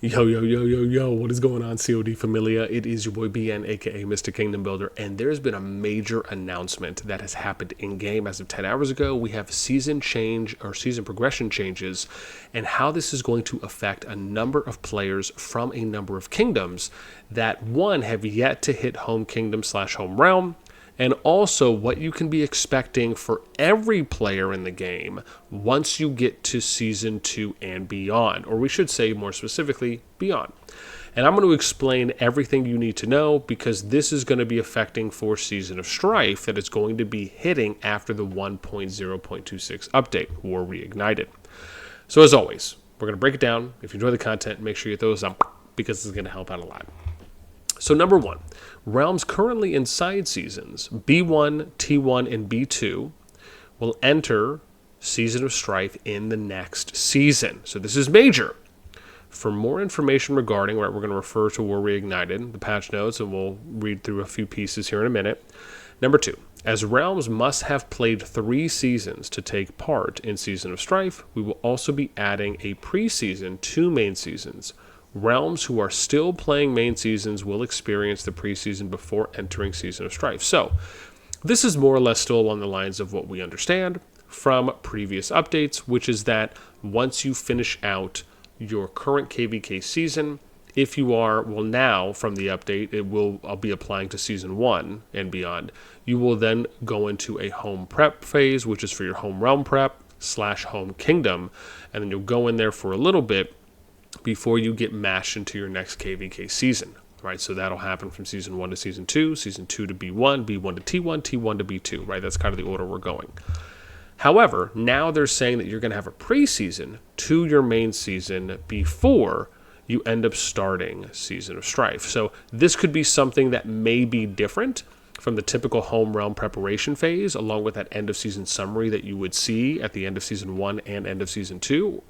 Yo, yo, yo, yo, yo, what is going on, CoD Familia? It is your boy BN, aka Mr. Kingdom Builder, and there's been a major announcement that has happened in-game as of 10 hours ago. We have season change, or season progression changes, and how this is going to affect a number of players from a number of kingdoms that, one, have yet to hit home kingdom / home realm, and also what you can be expecting for every player in the game once you get to Season 2 and beyond, or we should say more specifically, beyond. And I'm going to explain everything you need to know because this is going to be affecting for Season of Strife that is going to be hitting after the 1.0.26 update, War Reignited. So as always, we're going to break it down. If you enjoy the content, make sure you hit those up because this is going to help out a lot. So number one, realms currently in side seasons, B1, T1, and B2, will enter Season of Strife in the next season. So this is major. For more information regarding, we're going to refer to War Reignited, the patch notes, and we'll read through a few pieces here in a minute. Number two, as realms must have played 3 seasons to take part in Season of Strife, we will also be adding a preseason to main seasons. Realms who are still playing main seasons will experience the preseason before entering Season of Strife. So, this is more or less still along the lines of what we understand from previous updates, which is that once you finish out your current KvK season, if you are, well now from the update, I'll be applying to Season 1 and beyond, you will then go into a home prep phase, which is for your home realm prep / home kingdom, and then you'll go in there for a little bit before you get mashed into your next KvK season, right? So that'll happen from Season 1 to Season 2, Season 2 to B1, B1 to T1, T1 to B2, right? That's kind of the order we're going. However, now they're saying that you're going to have a preseason to your main season before you end up starting Season of Strife. So this could be something that may be different from the typical home realm preparation phase, along with that end of season summary that you would see at the end of Season 1 and end of Season 2.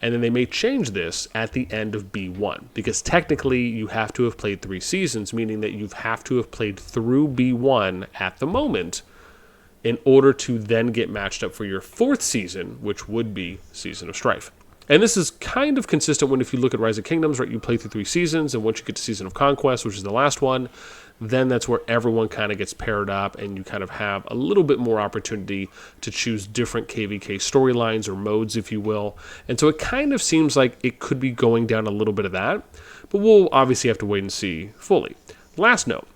And then they may change this at the end of B1, because technically you have to have played 3 seasons, meaning that you have to have played through B1 at the moment in order to then get matched up for your 4th season, which would be Season of Strife. And this is kind of consistent when if you look at Rise of Kingdoms, right, you play through 3 seasons, and once you get to Season of Conquest, which is the last one, then that's where everyone kind of gets paired up, and you kind of have a little bit more opportunity to choose different KvK storylines or modes, if you will. And so it kind of seems like it could be going down a little bit of that, but we'll obviously have to wait and see fully. Last note,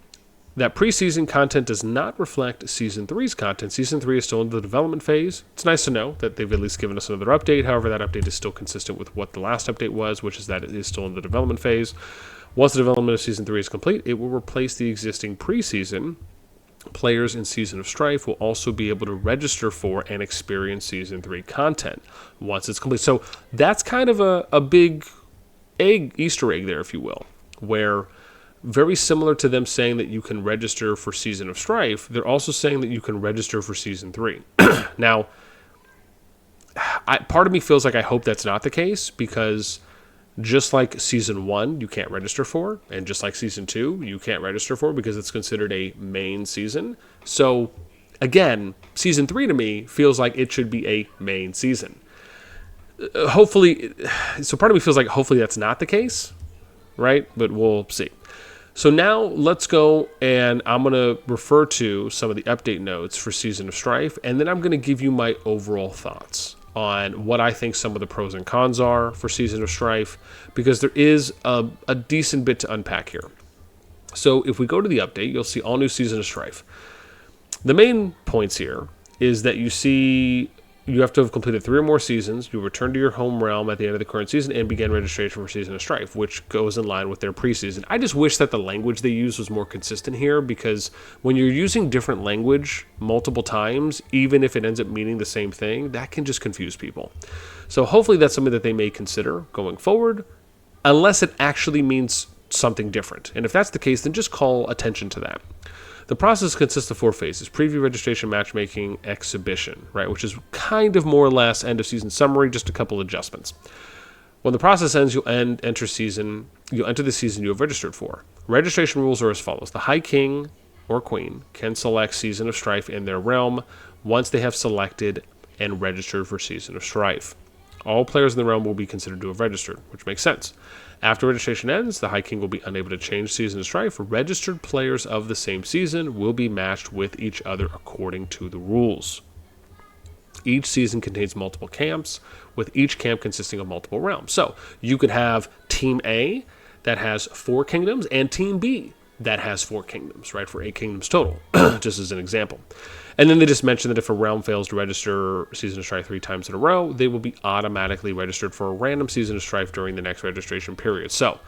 that preseason content does not reflect Season 3's content. Season 3 is still in the development phase. It's nice to know that they've at least given us another update. However, that update is still consistent with what the last update was, which is that it is still in the development phase. Once the development of Season 3 is complete, it will replace the existing preseason. Players in Season of Strife will also be able to register for and experience Season 3 content once it's complete. So that's kind of a big Easter egg there, if you will, where very similar to them saying that you can register for Season of Strife, they're also saying that you can register for Season 3. Now, part of me feels like I hope that's not the case, because just like Season 1 you can't register for, and just like Season 2 you can't register for because it's considered a main season. So, again, Season 3 to me feels like it should be a main season. Hopefully, so part of me feels like hopefully that's not the case, right? But we'll see. So now let's go, and I'm going to refer to some of the update notes for Season of Strife, and then I'm going to give you my overall thoughts on what I think some of the pros and cons are for Season of Strife, because there is a decent bit to unpack here. So if we go to the update, you'll see all new Season of Strife. The main points here is that you have to have completed 3 or more seasons. You return to your home realm at the end of the current season and begin registration for Season of Strife, which goes in line with their preseason. I just wish that the language they use was more consistent here, because when you're using different language multiple times, even if it ends up meaning the same thing, that can just confuse people. So hopefully that's something that they may consider going forward, unless it actually means something different. And if that's the case, then just call attention to that. The process consists of 4 phases: preview, registration, matchmaking, exhibition, right? Which is kind of more or less end of season summary, just a couple adjustments. When the process ends, you'll enter the season you have registered for. Registration rules are as follows. The High King or Queen can select Season of Strife in their realm once they have selected and registered for Season of Strife. All players in the realm will be considered to have registered, which makes sense. After registration ends, the High King will be unable to change Season of Strife. Registered players of the same season will be matched with each other according to the rules. Each season contains multiple camps, with each camp consisting of multiple realms. So you could have Team A that has 4 kingdoms and Team B that has 4 kingdoms, right, for 8 kingdoms total, just as an example. And then they just mentioned that if a realm fails to register Season of Strife 3 times in a row, they will be automatically registered for a random Season of Strife during the next registration period. So,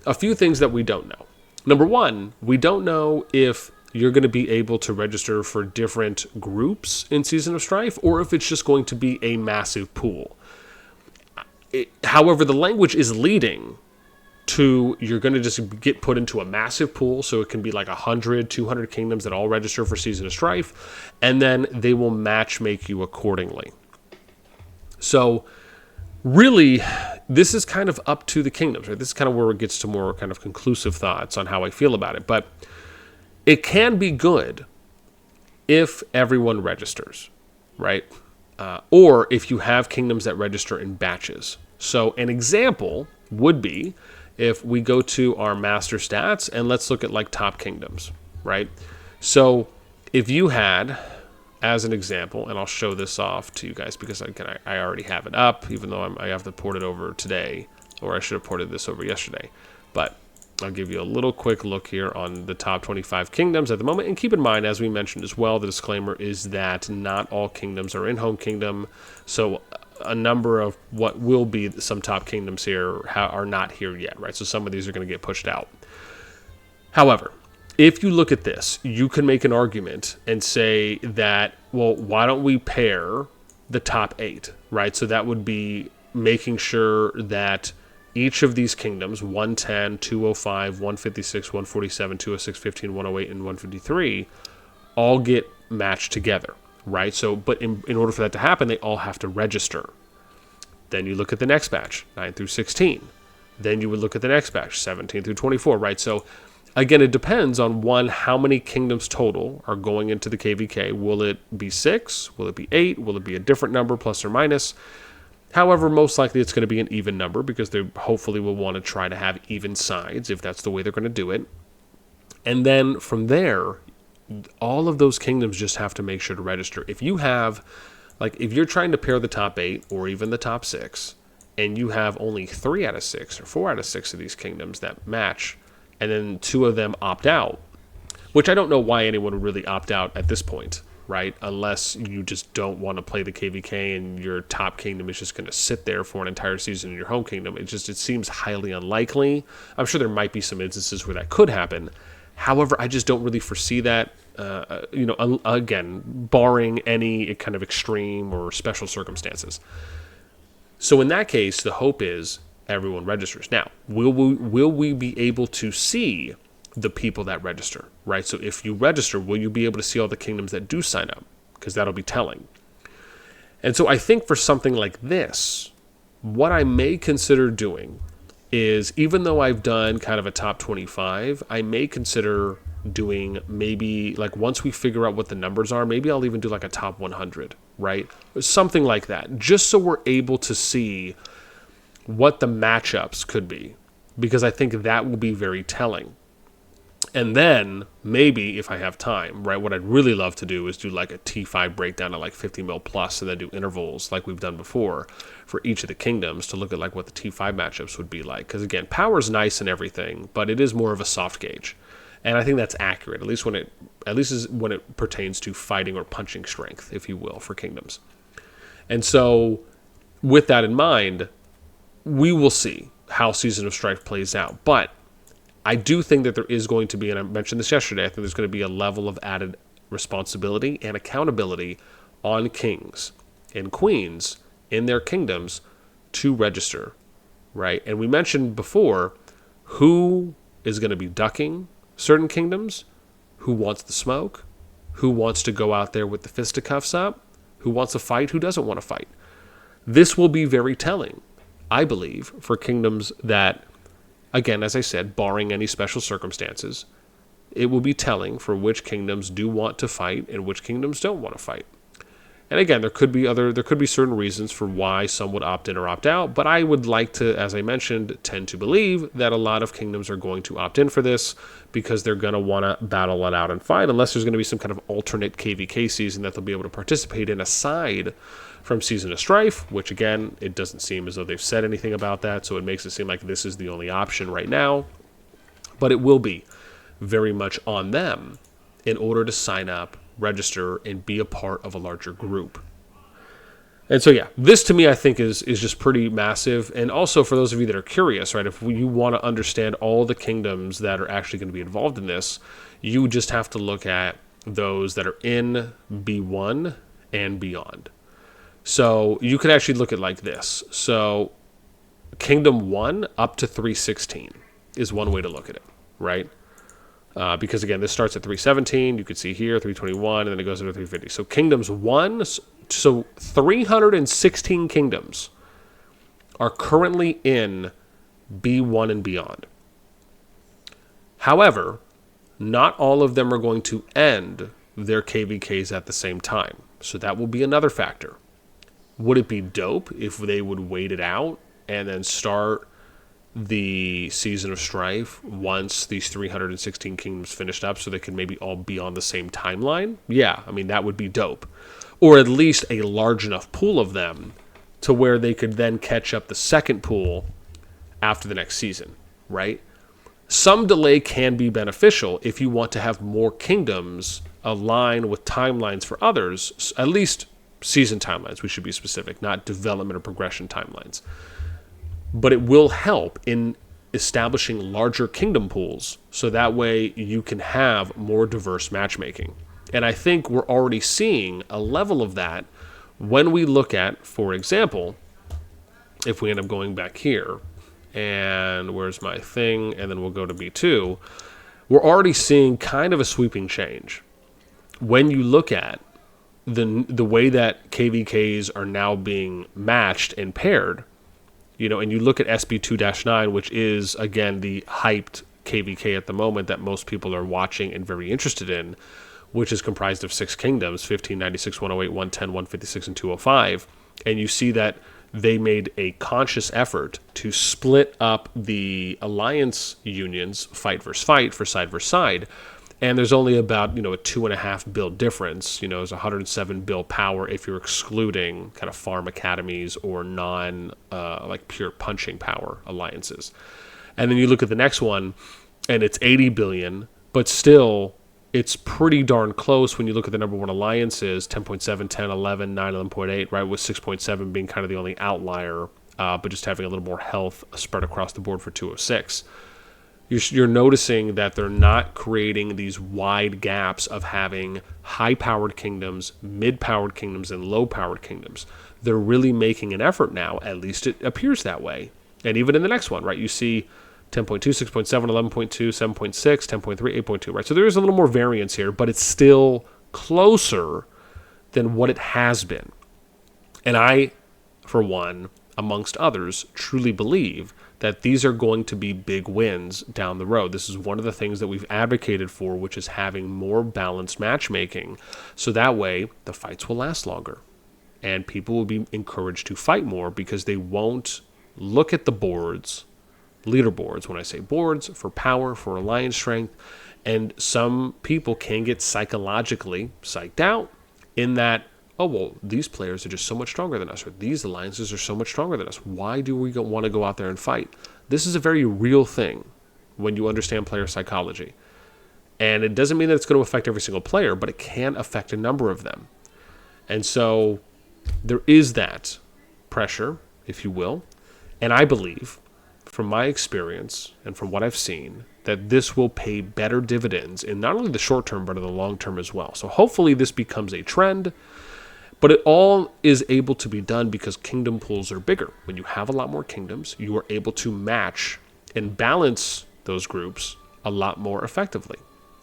a few things that we don't know. Number one, we don't know if you're going to be able to register for different groups in Season of Strife, or if it's just going to be a massive pool. However, the language is leading to you're going to just get put into a massive pool, so it can be like 100, 200 kingdoms that all register for Season of Strife, and then they will match make you accordingly. So really, this is kind of up to the kingdoms, right? This is kind of where it gets to more kind of conclusive thoughts on how I feel about it. But it can be good if everyone registers, right? Or if you have kingdoms that register in batches. So an example would be if we go to our master stats and let's look at like top kingdoms, right? So if you had, as an example, and I'll show this off to you guys because I already have it up, even though I have to port it over today, or I should have ported this over yesterday. But I'll give you a little quick look here on the top 25 kingdoms at the moment. And keep in mind, as we mentioned as well, the disclaimer is that not all kingdoms are in home kingdom. So a number of what will be some top kingdoms here are not here yet, right? So some of these are going to get pushed out. However, if you look at this, you can make an argument and say that, well, why don't we pair the top 8, right? So that would be making sure that each of these kingdoms, 110, 205, 156, 147, 206, 15, 108, and 153, all get matched together, right? So, but in order for that to happen, they all have to register. Then you look at the next batch, 9 through 16. Then you would look at the next batch, 17 through 24, right? So again, it depends on, one, how many kingdoms total are going into the KvK. Will it be 6? Will it be 8? Will it be a different number, plus or minus? However, most likely it's going to be an even number because they hopefully will want to try to have even sides if that's the way they're going to do it. And then from there, all of those kingdoms just have to make sure to register. If you have, like, if you're trying to pair the top 8 or even the top 6, and you have only 3 out of 6 or 4 out of 6 of these kingdoms that match, and then 2 of them opt out, which I don't know why anyone would really opt out at this point, right? Unless you just don't want to play the KvK and your top kingdom is just going to sit there for an entire season in your home kingdom. It seems highly unlikely. I'm sure there might be some instances where that could happen. However, I just don't really foresee that, again, barring any kind of extreme or special circumstances. So in that case, the hope is everyone registers. Now, will we be able to see the people that register, right? So if you register, will you be able to see all the kingdoms that do sign up? Because that'll be telling. And so I think for something like this, what I may consider doing is, even though I've done kind of a top 25, I may consider doing maybe, like, once we figure out what the numbers are, maybe I'll even do like a top 100, right? Something like that, just so we're able to see what the matchups could be, because I think that will be very telling. And then maybe if I have time, right, what I'd really love to do is do like a T5 breakdown at like 50 mil plus, and then do intervals like we've done before for each of the kingdoms to look at like what the T5 matchups would be like. Because again, power's nice and everything, but it is more of a soft gauge. And I think that's accurate, at least when it pertains to fighting or punching strength, if you will, for kingdoms. And so with that in mind, we will see how Season of Strife plays out. But I do think that there is going to be, and I mentioned this yesterday, I think there's going to be a level of added responsibility and accountability on kings and queens in their kingdoms to register, right? And we mentioned before who is going to be ducking certain kingdoms, who wants the smoke, who wants to go out there with the fisticuffs up, who wants to fight, who doesn't want to fight. This will be very telling, I believe, for kingdoms that, again, as I said, barring any special circumstances, it will be telling for which kingdoms do want to fight and which kingdoms don't want to fight. And again, there could be certain reasons for why some would opt in or opt out, but I would like to, as I mentioned, tend to believe that a lot of kingdoms are going to opt in for this because they're going to want to battle it out and fight, unless there's going to be some kind of alternate KvK season that they'll be able to participate in aside from Season of Strife, which again, it doesn't seem as though they've said anything about that, so it makes it seem like this is the only option right now. But it will be very much on them in order to sign up, register, and be a part of a larger group. And so, yeah, this to me, I think, is just pretty massive. And also, for those of you that are curious, right, if you want to understand all the kingdoms that are actually going to be involved in this, you just have to look at those that are in B1 and beyond. So you could actually look at like this. So Kingdom 1 up to 316 is one way to look at it, right? Because again, this starts at 317. You could see here 321, and then it goes into 350. So Kingdoms 1, so 316 kingdoms are currently in B1 and beyond. However, not all of them are going to end their KvKs at the same time. So that will be another factor. Would it be dope if they would wait it out and then start the Season of Strife once these 316 kingdoms finished up so they could maybe all be on the same timeline? Yeah, I mean, that would be dope. Or at least a large enough pool of them to where they could then catch up the second pool after the next season, right? Some delay can be beneficial if you want to have more kingdoms align with timelines for others, at least season timelines, we should be specific, not development or progression timelines. But it will help in establishing larger kingdom pools so that way you can have more diverse matchmaking. And I think we're already seeing a level of that when we look at, for example, if we end up going back here, and where's my thing, and then we'll go to B2, we're already seeing kind of a sweeping change. When you look at the way that KvKs are now being matched and paired, you know, and you look at SB2-9, which is, again, the hyped KvK at the moment that most people are watching and very interested in, which is comprised of 6 kingdoms, 15, 96, 108, 110, 156, and 205. And you see that they made a conscious effort to split up the alliance unions, fight versus fight, for side versus side. And there's only about, a 2.5 build difference. There's 107 build power if you're excluding kind of farm academies or like pure punching power alliances. And then you look at the next one, and it's 80 billion, but still it's pretty darn close when you look at the number one alliances, 10.7, 10, 11, 9, 11.8, right, with 6.7 being kind of the only outlier, but just having a little more health spread across the board for 206. You're noticing that they're not creating these wide gaps of having high-powered kingdoms, mid-powered kingdoms, and low-powered kingdoms. They're really making an effort now, at least it appears that way. And even in the next one, right, you see 10.2, 6.7, 11.2, 7.6, 10.3, 8.2, right? So there is a little more variance here, but it's still closer than what it has been. And I, for one, amongst others, truly believe that these are going to be big wins down the road. This is one of the things that we've advocated for, which is having more balanced matchmaking. So that way, the fights will last longer. And people will be encouraged to fight more because they won't look at the boards, leaderboards, when I say boards, for power, for alliance strength. And some people can get psychologically psyched out in that, oh, well, these players are just so much stronger than us, or these alliances are so much stronger than us. Why do we want to go out there and fight? This is a very real thing when you understand player psychology. And it doesn't mean that it's going to affect every single player, but it can affect a number of them. And so there is that pressure, if you will. And I believe, from my experience and from what I've seen, that this will pay better dividends in not only the short term, but in the long term as well. So hopefully this becomes a trend. But it all is able to be done because kingdom pools are bigger. When you have a lot more kingdoms, you are able to match and balance those groups a lot more effectively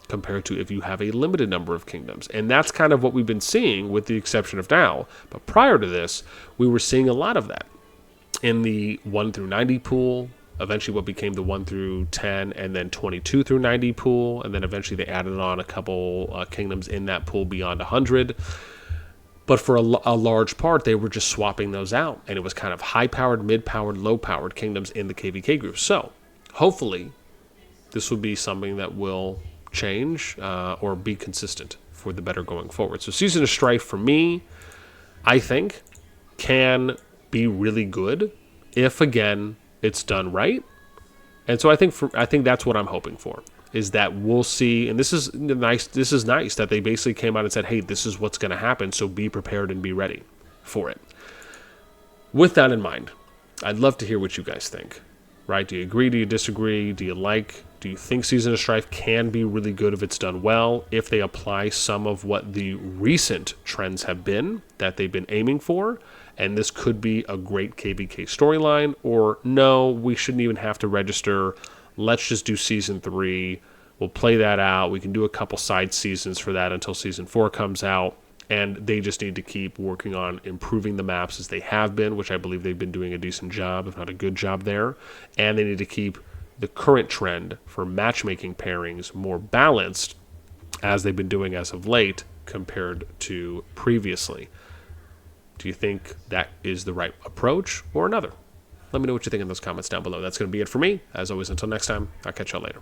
compared to if you have a limited number of kingdoms. And that's kind of what we've been seeing with the exception of now. But prior to this, we were seeing a lot of that in the 1 through 90 pool, eventually what became the 1 through 10, and then 22 through 90 pool. And then eventually they added on a couple kingdoms in that pool beyond 100. But for a large part, they were just swapping those out. And it was kind of high-powered, mid-powered, low-powered kingdoms in the KvK group. So hopefully this will be something that will change or be consistent for the better going forward. So Season of Strife, for me, I think, can be really good if, again, it's done right. And so I think that's what I'm hoping for, is that we'll see, and this is nice that they basically came out and said, hey, this is what's going to happen, so be prepared and be ready for it. With that in mind, I'd love to hear what you guys think, right? Do you agree? Do you disagree? Do you think Season of Strife can be really good if it's done well, if they apply some of what the recent trends have been that they've been aiming for, and this could be a great KvK storyline, or no, we shouldn't even have to register. Let's just do Season 3. We'll play that out. We can do a couple side seasons for that until Season 4 comes out, and they just need to keep working on improving the maps as they have been, which I believe they've been doing a decent job, if not a good job there, and they need to keep the current trend for matchmaking pairings more balanced, as they've been doing as of late compared to previously. Do you think that is the right approach or another? Let me know what you think in those comments down below. That's going to be it for me. As always, until next time, I'll catch y'all later.